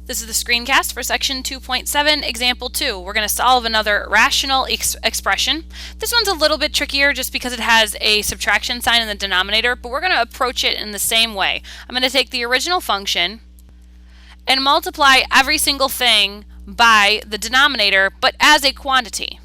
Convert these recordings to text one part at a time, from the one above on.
This is the screencast for section 2.7, example 2. We're going to solve another rational expression. This one's a little bit trickier just because it has a subtraction sign in the denominator, but we're going to approach it in the same way. I'm going to take the original function and multiply every single thing by the denominator, but as a quantity.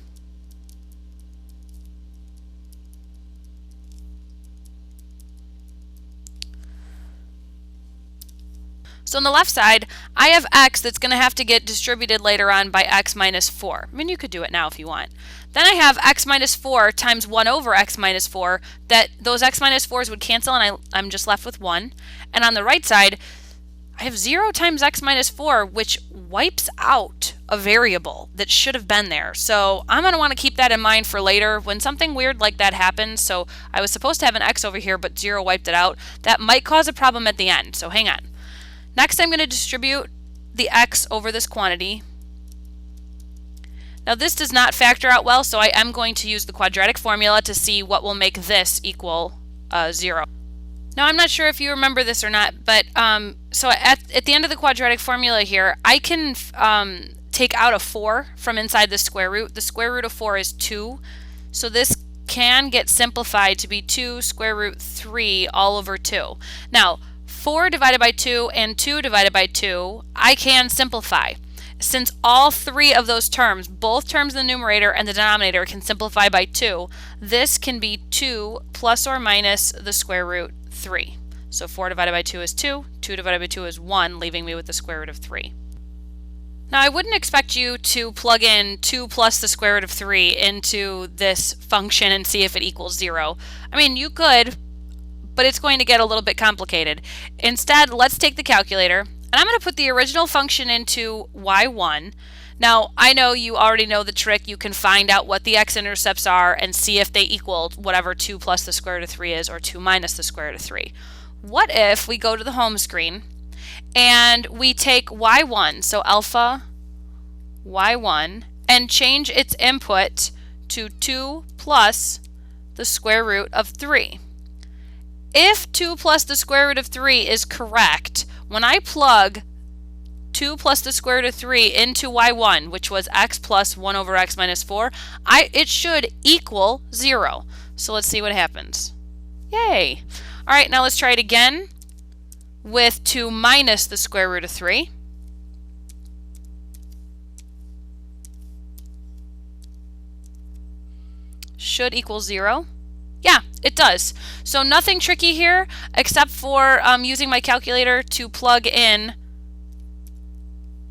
So on the left side, I have x that's going to have to get distributed later on by x minus 4. I mean, you could do it now if you want. Then I have x minus 4 times 1 over x minus 4. That those x minus 4s would cancel, and I'm just left with 1. And on the right side, I have 0 times x minus 4, which wipes out a variable that should have been there. So I'm going to want to keep that in mind for later when something weird like that happens. So I was supposed to have an x over here, but 0 wiped it out. That might cause a problem at the end, so hang on. Next, I'm going to distribute the x over this quantity. Now this does not factor out well, so I am going to use the quadratic formula to see what will make this equal 0. Now I'm not sure if you remember this or not, but so at the end of the quadratic formula here, I can take out a 4 from inside the square root. The square root of 4 is 2, so this can get simplified to be 2 square root 3 all over 2. Now 4 divided by 2 and 2 divided by 2, I can simplify. Since all three of those terms, both terms in the numerator and the denominator, can simplify by 2, this can be 2 plus or minus the square root 3. So 4 divided by 2 is 2, 2 divided by 2 is 1, leaving me with the square root of 3. Now I wouldn't expect you to plug in 2 plus the square root of 3 into this function and see if it equals 0. I mean, you could, but it's going to get a little bit complicated. Instead, let's take the calculator, and I'm going to put the original function into y1. Now, I know you already know the trick. You can find out what the x-intercepts are and see if they equal whatever 2 plus the square root of 3 is or 2 minus the square root of 3. What if we go to the home screen and we take y1, so alpha y1, and change its input to 2 plus the square root of 3. If 2 plus the square root of 3 is correct, when I plug 2 plus the square root of 3 into y1, which was x plus 1 over x minus 4, it should equal 0. So let's see what happens. Yay! Alright, now let's try it again with 2 minus the square root of 3. Should equal 0. Yeah, it does. So nothing tricky here except for using my calculator to plug in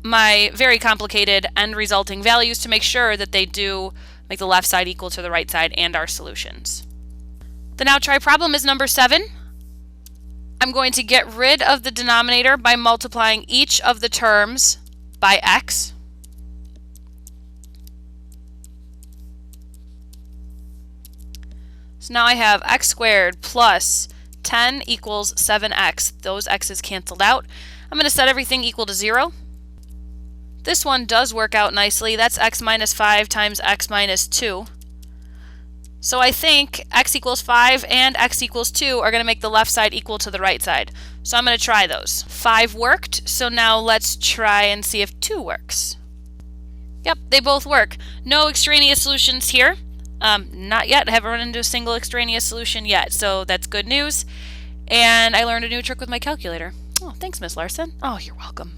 my very complicated end resulting values to make sure that they do make the left side equal to the right side and our solutions. The now try problem is number 7. I'm going to get rid of the denominator by multiplying each of the terms by x. So now I have x squared plus 10 equals 7x. Those x's canceled out. I'm going to set everything equal to 0. This one does work out nicely. That's x minus 5 times x minus 2. So I think x equals 5 and x equals 2 are going to make the left side equal to the right side. So I'm going to try those. 5 worked, so now let's try and see if 2 works. Yep, they both work. No extraneous solutions here. Not yet. I haven't run into a single extraneous solution yet, so that's good news. And I learned a new trick with my calculator. Oh, thanks, Miss Larson. Oh, you're welcome.